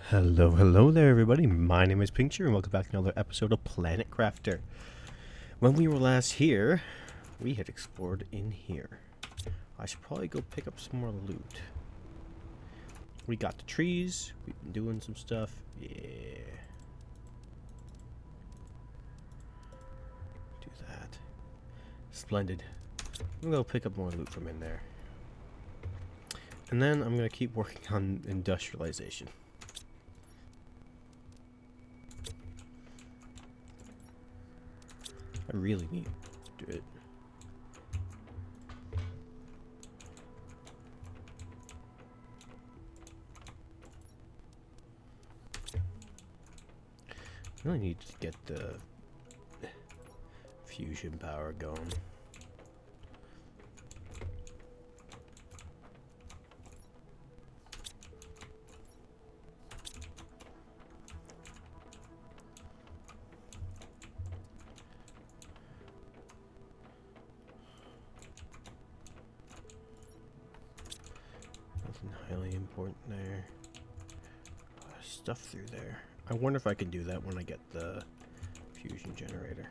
Hello there, everybody. My name is Pincture, and welcome back to another episode of Planet Crafter. When we were last here, we had explored in here. I should probably go pick up some more loot. We got the trees. We've been doing some stuff. Yeah. Do that. Splendid. I'm gonna go pick up more loot from in there. And then I'm gonna keep working on industrialization. I really need to do it. I really need to get the fusion power going. Nothing highly important there. Stuff through there. I wonder if I can do that when I get the fusion generator.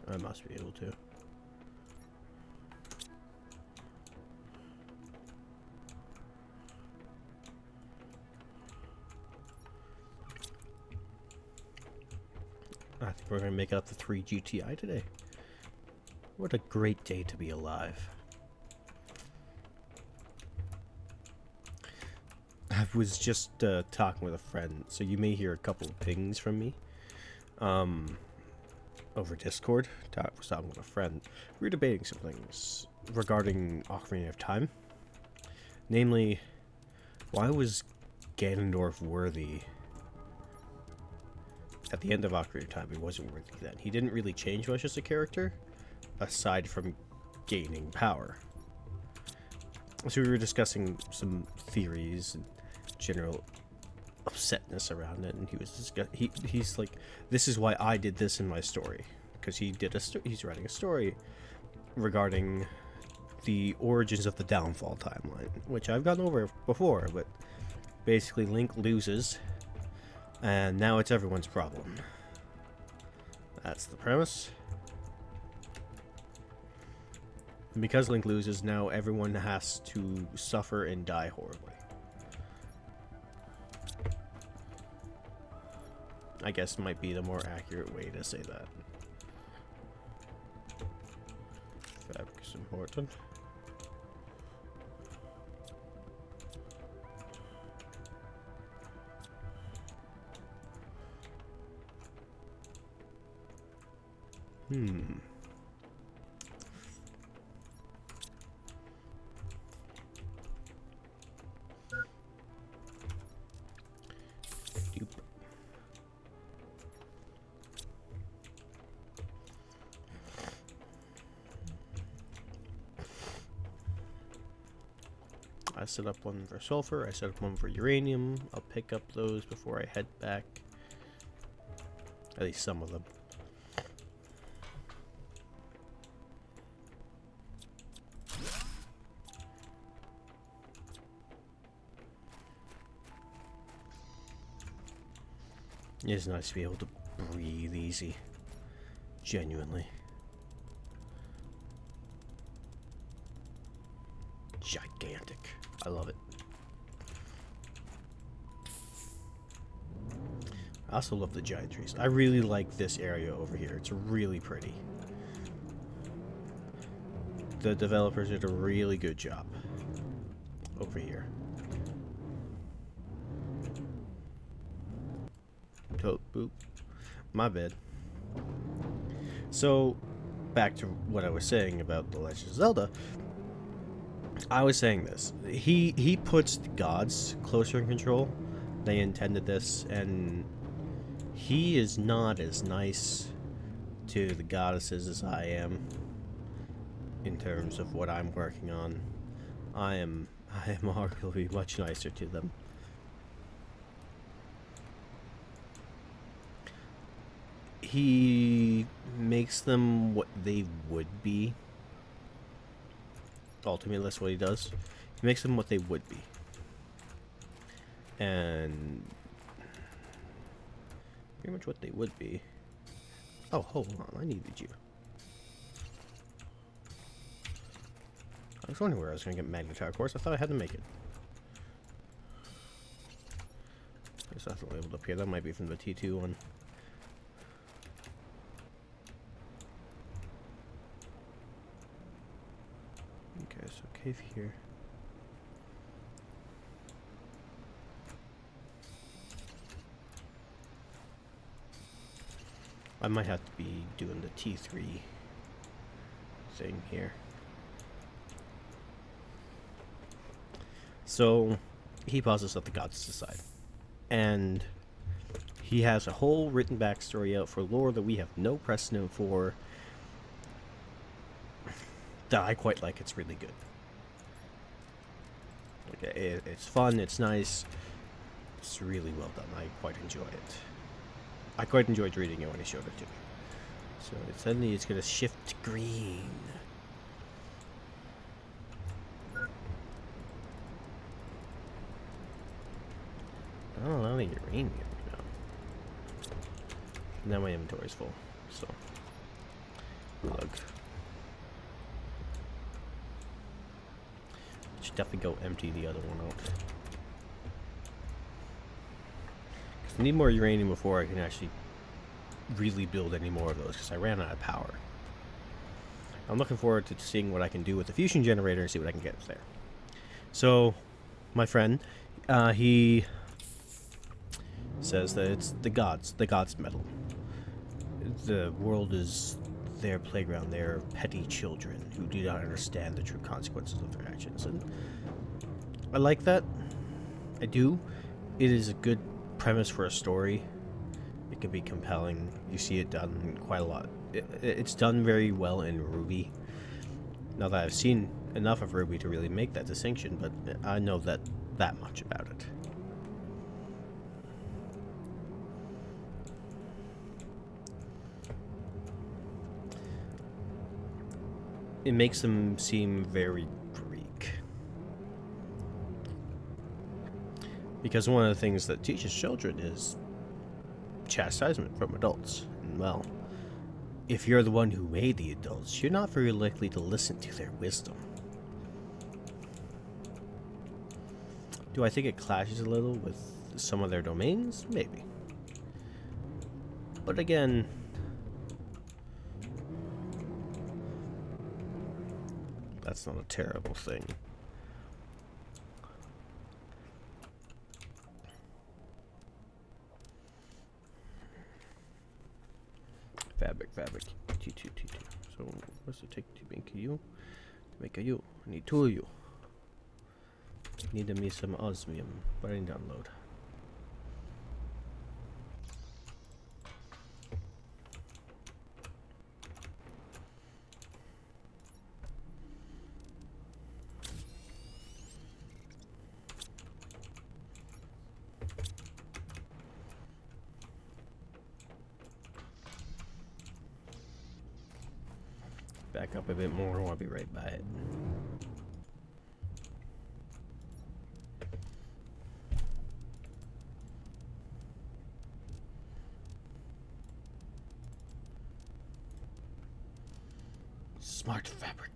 I must be able to. I think we're going to make it up to 3 GTI today. What a great day to be alive. I was just talking with a friend, so you may hear a couple of pings from me over Discord. I was talking with a friend. We were debating some things regarding Ocarina of Time. Namely, why was Ganondorf worthy at the end of Ocarina of Time? He wasn't worthy then. He didn't really change much as a character, aside from gaining power. So we were discussing some theories and general upsetness around it, and he was he's like, this is why I did this in my story, because he's writing a story regarding the origins of the downfall timeline, which I've gone over before, but basically Link loses and now it's everyone's problem. That's the premise. And because Link loses, now everyone has to suffer and die horribly. I guess might be the more accurate way to say that. Fabric is important. I set up one for sulfur, I set up one for uranium. I'll pick up those before I head back. At least some of them. It's nice to be able to breathe easy. Genuinely. Gigantic. I love it. I also love the giant trees. I really like this area over here. It's really pretty. The developers did a really good job over here. Tote boop. My bad. So, back to what I was saying about The Legend of Zelda. I was saying this. He puts the gods closer in control. They intended this, and he is not as nice to the goddesses as I am in terms of what I'm working on. I am arguably much nicer to them. He makes them what they would be. Ultimately, that's what he does. He makes them what they would be. And pretty much what they would be. Oh, hold on, I needed you. I was wondering where I was going to get Magnetar Quartz. I thought I had to make it. There's nothing labeled up here. That might be from the T2 one. Okay, so cave here. I might have to be doing the T3 thing here. So, he pauses let the gods decide. And he has a whole written backstory out for lore that we have no precedent for, that I quite like. It's really good. Like, it's fun, it's nice, it's really well done. I quite enjoy it. I quite enjoyed reading it when he showed it to me. So suddenly it's going to shift to green. I don't allow any uranium now. Now my inventory's full, so plug. Should definitely go empty the other one out. I need more uranium before I can actually really build any more of those, because I ran out of power. I'm looking forward to seeing what I can do with the fusion generator and see what I can get there. So, my friend, he says that it's the gods meddle. The world is their playground, their petty children who do not understand the true consequences of their actions. And I like that. I do. It is a good premise for a story. It can be compelling. You see it done quite a lot. It's done very well in RWBY. Now that I've seen enough of RWBY to really make that distinction, but I know that much about it. It makes them seem very Greek. Because one of the things that teaches children is chastisement from adults. And well, if you're the one who made the adults, you're not very likely to listen to their wisdom. Do I think it clashes a little with some of their domains? Maybe. But again, that's not a terrible thing. Fabric, T2. So, what's it take to make a U? To make a U, I need two of you. Need me some osmium. Brain download. Back up a bit more, I'll be right by it. Smart fabric.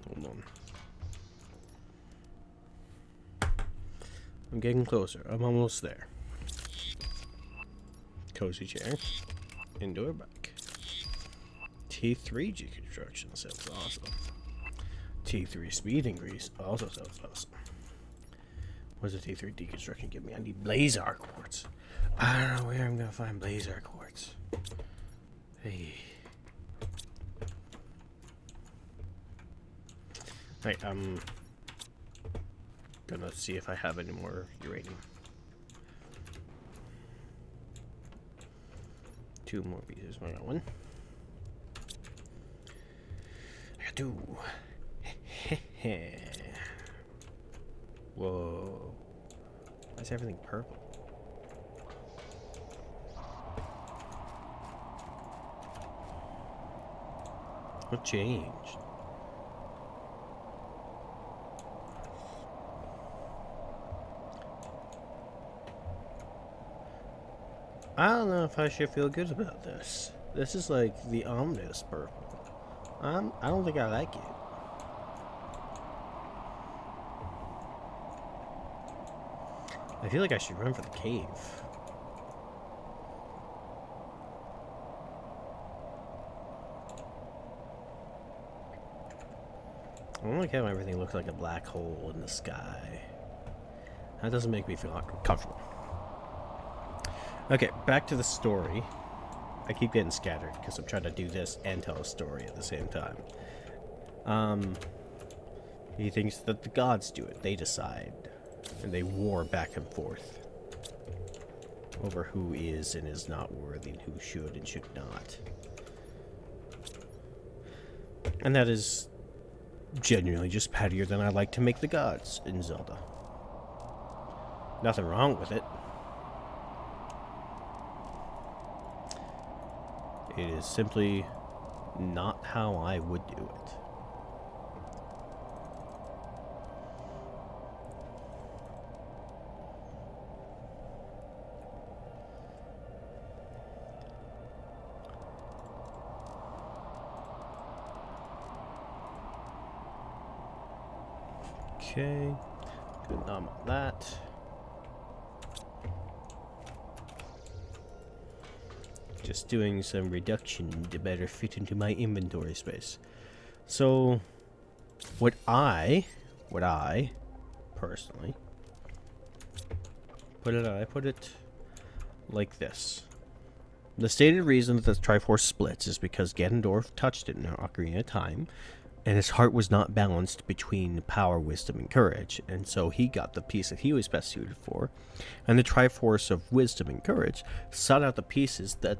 Hold on. I'm getting closer. I'm almost there. Cozy chair. Indoor bike. T3 deconstruction sounds awesome. T3 speed increase also sounds awesome. What does the T3 deconstruction give me? I need Blazar quartz. I don't know where I'm gonna find Blazar quartz. Hey. Right, I'm gonna see if I have any more uranium. 2 more pieces. I got 1. I got 2. Whoa. Why is everything purple? What changed? I don't know if I should feel good about this. This is like the ominous purple. I don't think I like it. I feel like I should run for the cave. I don't like how everything looks like a black hole in the sky. That doesn't make me feel comfortable. Okay, back to the story. I keep getting scattered because I'm trying to do this and tell a story at the same time. He thinks that the gods do it. They decide. And they war back and forth over who is and is not worthy and who should and should not. And that is genuinely just pettier than I like to make the gods in Zelda. Nothing wrong with it. It is simply not how I would do it. Okay, good nom on that. Just doing some reduction to better fit into my inventory space. So, what I personally put it like this. The stated reason that the Triforce splits is because Ganondorf touched it in Ocarina of Time, and his heart was not balanced between power, wisdom, and courage, and so he got the piece that he was best suited for, and the Triforce of wisdom and courage sought out the pieces that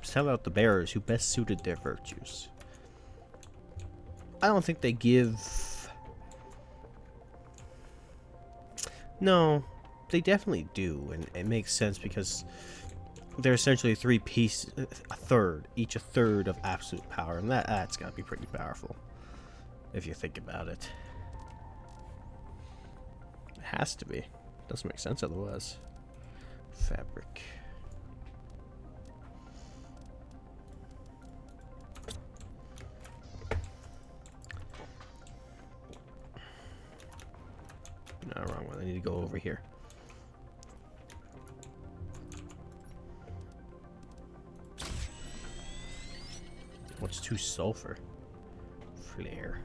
sought out the bearers who best suited their virtues. I don't think they give... No, they definitely do, and it makes sense because they're essentially 3 pieces, each a third of absolute power, and that's gotta be pretty powerful. If you think about it. It has to be. Doesn't make sense otherwise. Fabric. No, wrong one. I need to go over here. What's 2 sulfur? Flare.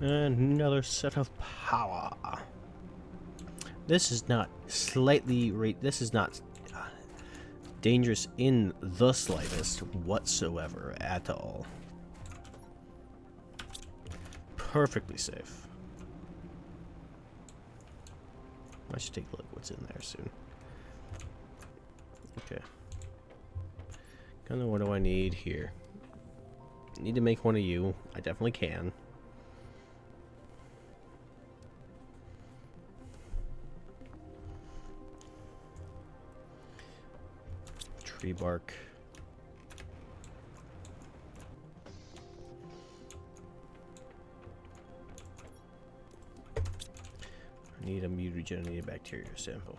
Another set of power. This is not this is not dangerous in the slightest whatsoever at all. Perfectly safe. I should take a look what's in there soon. Okay. Kinda what do I need here? Need to make one of you. I definitely can. Tree bark. I need a mutagenated bacteria sample.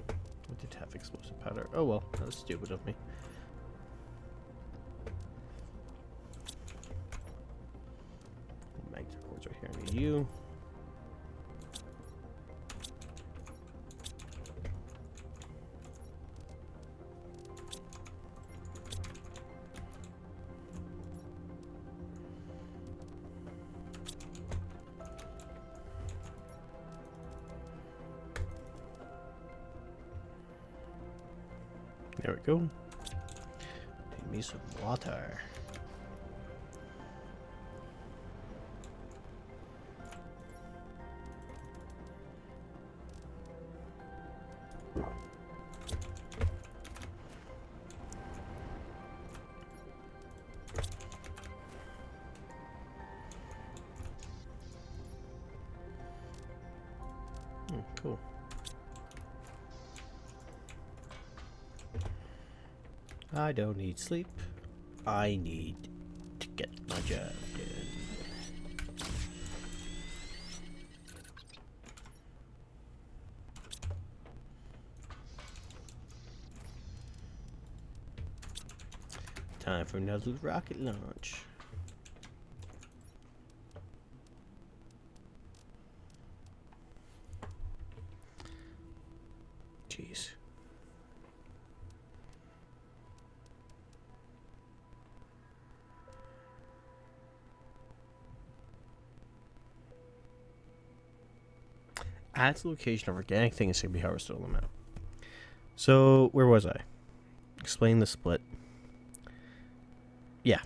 I did have explosive powder. Oh well, that was stupid of me. Magnet cords right here. I need you. There we go. me some water. Cool. I don't need sleep. I need to get my job done. Time for another rocket launch. Jeez. Add to the location of organic things can be harvested on the map. So, where was I? Explain the split. Yeah.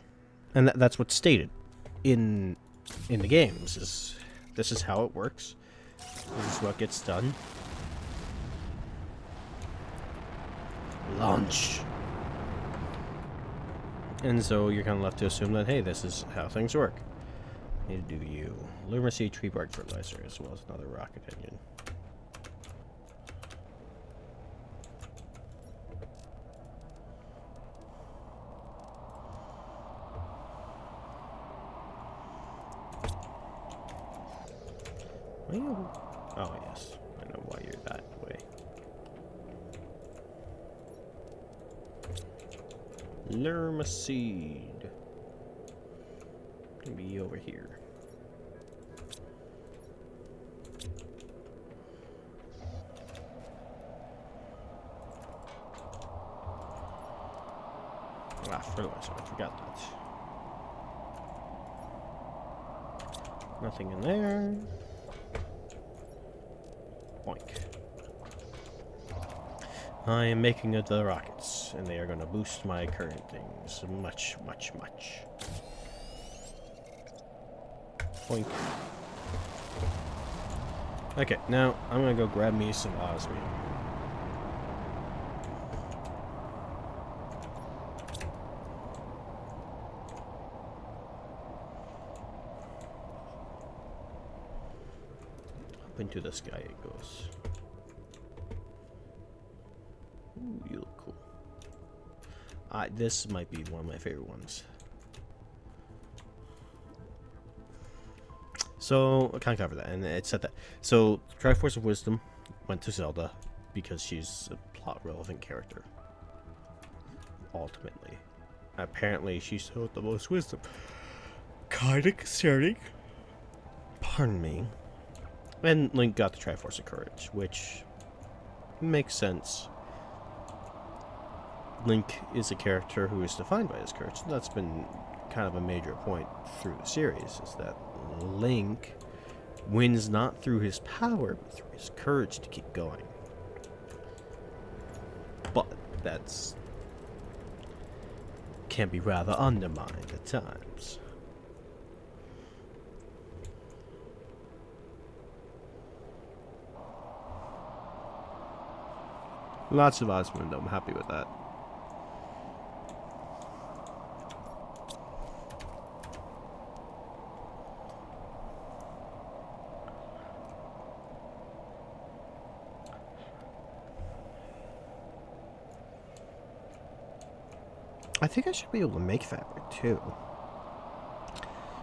And that's what's stated in the games. This is how it works. This is what gets done. Launch. And so you're kind of left to assume that, hey, this is how things work. Need to do you. Lumer seed, tree bark fertilizer, as well as another rocket engine. Oh, yes. I know why you're that way. Lerma seed. Gonna be over here. Ah, fertilizer. I forgot that. Nothing in there. Boink. I am making the rockets, and they are going to boost my current things much, much, much. Boink. Okay, now I'm going to go grab me some osmium. Up into the sky it goes. Ooh, you look cool. This might be one of my favorite ones. So, I can't cover that, and it said that. So, Triforce of Wisdom went to Zelda because she's a plot-relevant character. Ultimately. Apparently, she showed the most wisdom. Kinda concerning. Pardon me. And Link got the Triforce of Courage, which makes sense. Link is a character who is defined by his courage. That's been kind of a major point through the series, is that Link wins not through his power, but through his courage to keep going. But that's can be rather undermined at times. Lots of Osmond, I'm happy with that. I think I should be able to make fabric too.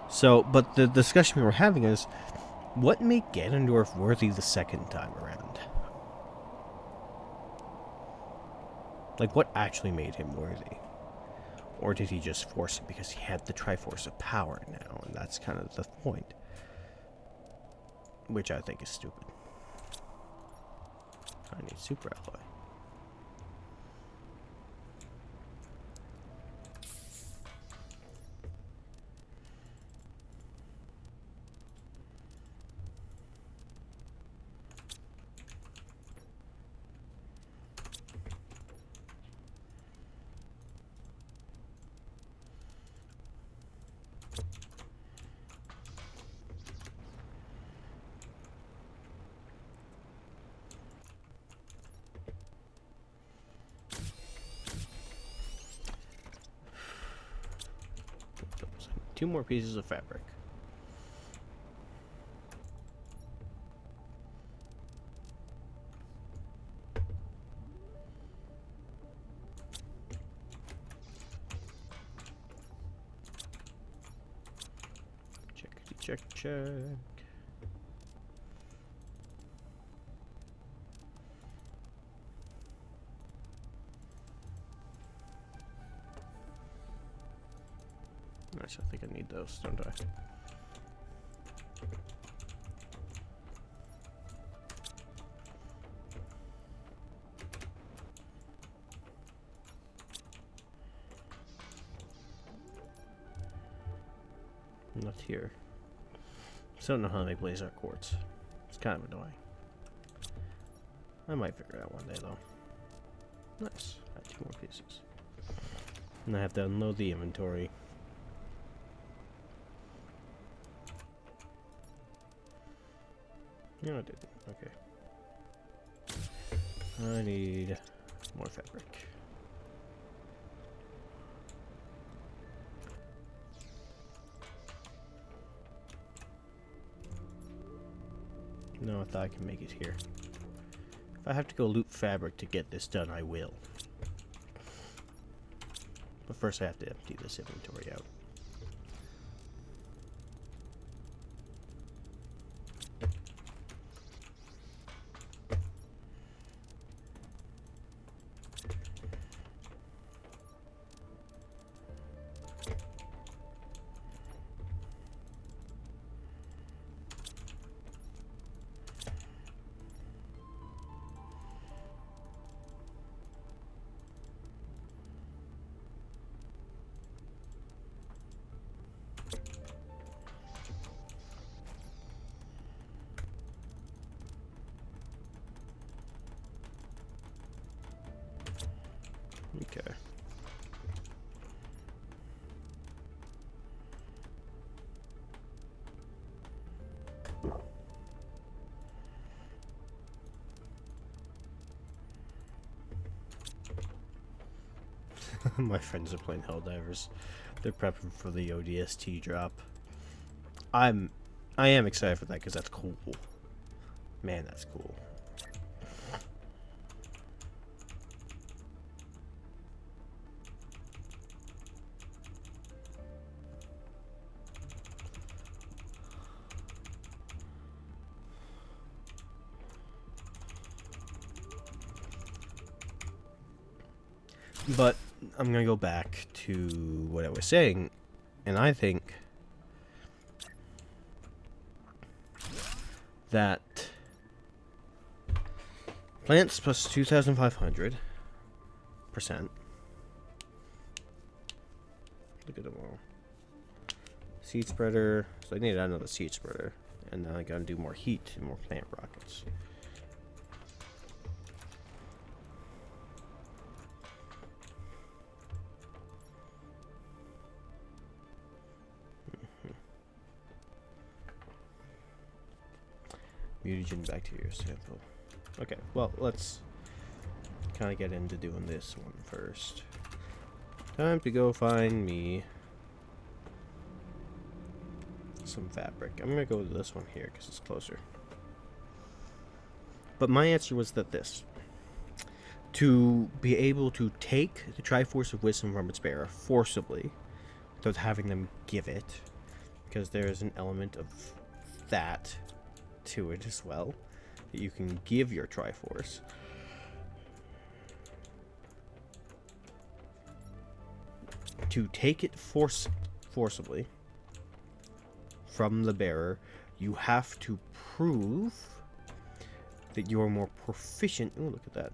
So, but the discussion we were having is, what made Ganondorf worthy the second time around? Like, what actually made him worthy? Or did he just force it because he had the Triforce of Power now, and that's kind of the point. Which I think is stupid. I need Super Alloy. 2 more pieces of fabric. Check, check. Nice, I think I need those, don't I? Not here. Still don't know how to make blaze art quartz. It's kind of annoying. I might figure it out one day though. Nice. Got 2 more pieces. And I have to unload the inventory. No, I didn't. Okay. I need more fabric. No, I thought I can make it here. If I have to go loot fabric to get this done, I will. But first I have to empty this inventory out. Okay. My friends are playing Helldivers. They're prepping for the ODST drop. I am excited for that because that's cool. Man, that's cool. But I'm going to go back to what I was saying, and I think that plants plus 2,500%. Look at them all. Seed spreader. So I need another seed spreader. And now I got to do more heat and more plant rockets. Mutagen bacteria sample. Okay, well, let's kind of get into doing this one first. Time to go find me some fabric. I'm gonna go to this one here because it's closer. But my answer was that this. To be able to take the Triforce of Wisdom from its bearer forcibly, without having them give it, because there is an element of that to it as well, that you can give your Triforce. To take it forcibly from the bearer, you have to prove that you are more proficient. Oh, look at that.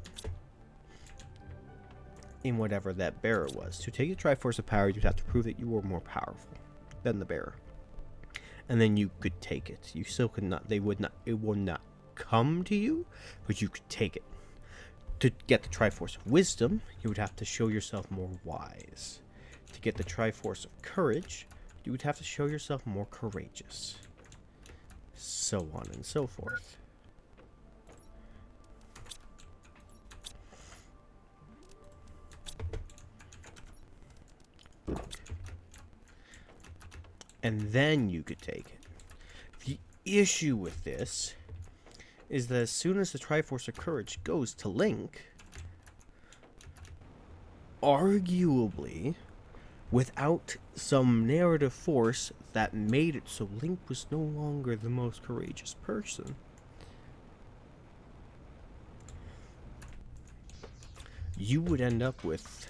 In whatever that bearer was. To take the Triforce of Power, you'd have to prove that you were more powerful than the bearer. And then you could take it. You still could not, it would not come to you, but you could take it. To get the Triforce of Wisdom, you would have to show yourself more wise. To get the Triforce of Courage, you would have to show yourself more courageous. So on and so forth. and then you could take it. The issue with this is that as soon as the Triforce of Courage goes to Link, arguably, without some narrative force that made it so Link was no longer the most courageous person, you would end up with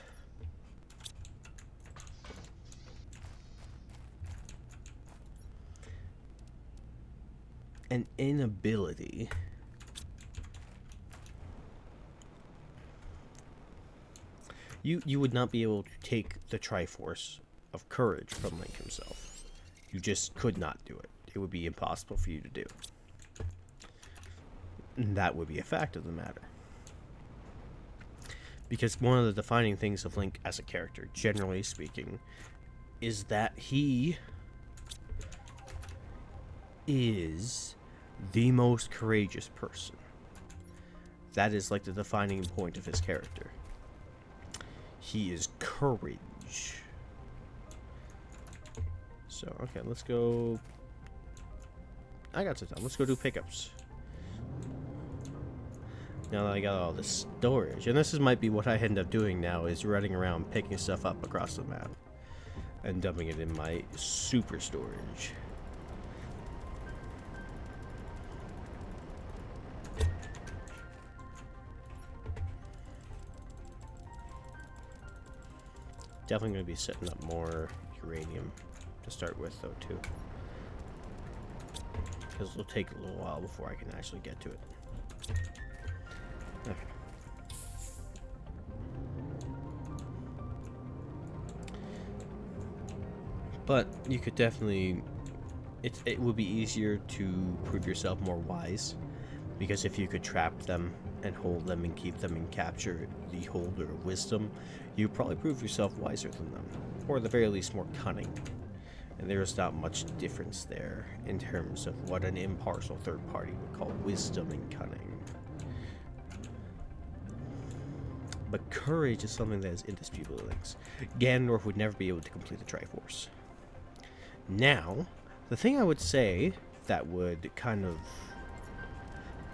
an inability you would not be able to take the Triforce of Courage from Link himself. You just could not do it. It would be impossible for you to do. And that would be a fact of the matter. Because one of the defining things of Link as a character, generally speaking, is that he is the most courageous person. That is like the defining point of his character. He is courage. So, okay, let's go. I got some time. Let's go do pickups. Now that I got all this storage. And this might be what I end up doing now, is running around picking stuff up across the map and dumping it in my super storage. Definitely going to be setting up more uranium to start with, though, too. Because it'll take a little while before I can actually get to it. Okay. But you could definitely... It would be easier to prove yourself more wise. Because if you could trap them and hold them and keep them and capture the holder of wisdom, you probably prove yourself wiser than them, or at the very least more cunning. And there's not much difference there in terms of what an impartial third party would call wisdom and cunning. But courage is something that is indisputable Link's. Ganondorf would never be able to complete the Triforce. Now, the thing I would say that would kind of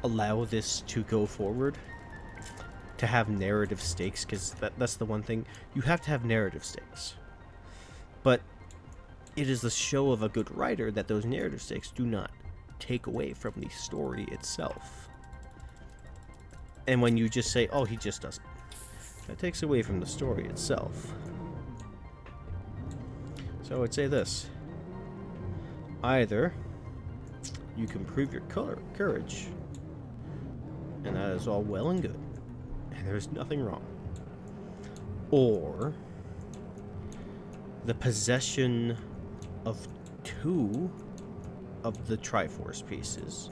allow this to go forward, to have narrative stakes, because that's the one thing, you have to have narrative stakes. But it is the show of a good writer that those narrative stakes do not take away from the story itself. And when you just say, oh, he just doesn't, that takes away from the story itself. So I would say this. Either you can prove your courage, and that is all well and good, and there's nothing wrong. Or the possession of 2 of the Triforce pieces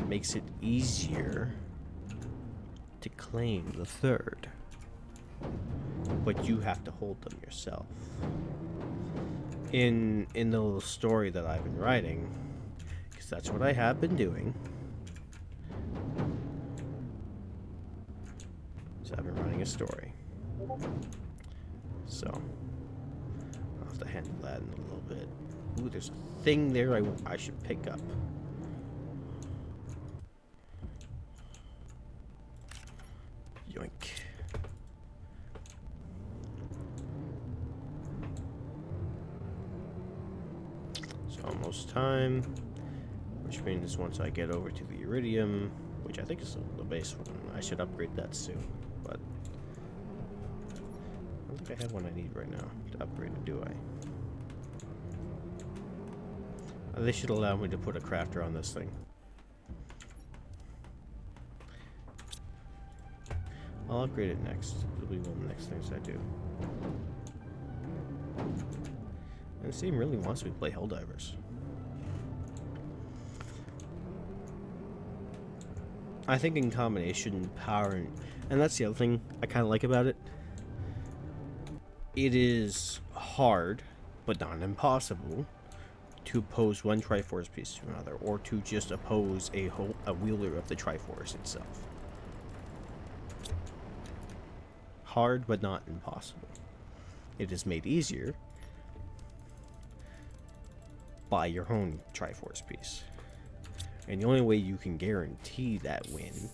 makes it easier to claim the 3rd. But you have to hold them yourself. In the little story that I've been writing, because that's what I have been doing. So I've been writing a story. So I'll have to handle that in a little bit. Ooh, there's a thing there I should pick up. Yoink. Almost time, which means once I get over to the Iridium, which I think is the base one, I should upgrade that soon, but I don't think I have one I need right now to upgrade it, do I? They should allow me to put a crafter on this thing. I'll upgrade it next. It'll be one of the next things I do. And this team really wants me to play Helldivers. I think in combination, power and that's the other thing I kind of like about it. It is hard, but not impossible, to oppose one Triforce piece to another, or to just oppose a wielder of the Triforce itself. Hard, but not impossible. it is made easier by your own Triforce piece. And the only way you can guarantee that win,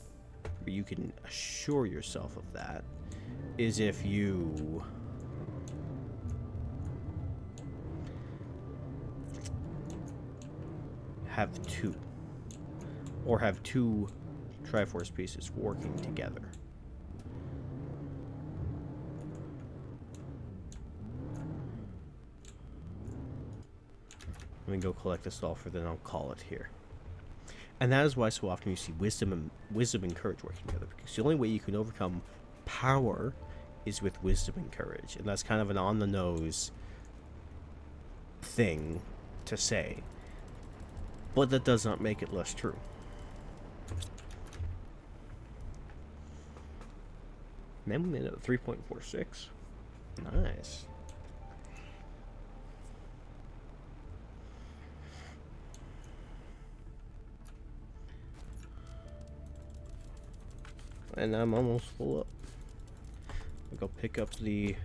or you can assure yourself of that, is if you have two, or have two Triforce pieces working together. Let me go collect the sulfur, then I'll call it here. And that is why so often you see wisdom and courage working together, because the only way you can overcome power is with wisdom and courage, and that's kind of an on-the-nose thing to say, but that does not make it less true. And then we made it at 3.46. Nice. And I'm almost full up. I'll go pick up the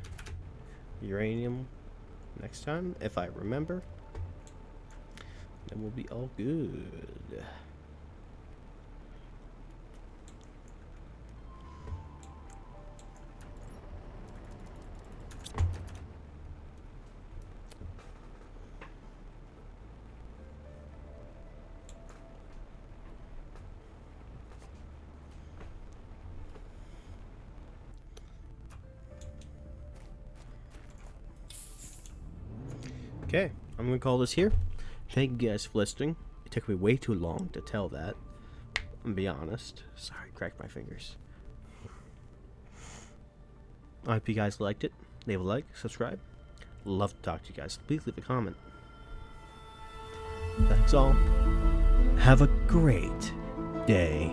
uranium next time, if I remember. Then we'll be all good. Okay, I'm gonna call this here. Thank you guys for listening. It took me way too long to tell that. I'm gonna be honest. Sorry, cracked my fingers. I hope you guys liked it. Leave a like, subscribe. Love to talk to you guys. Please leave a comment. That's all. Have a great day.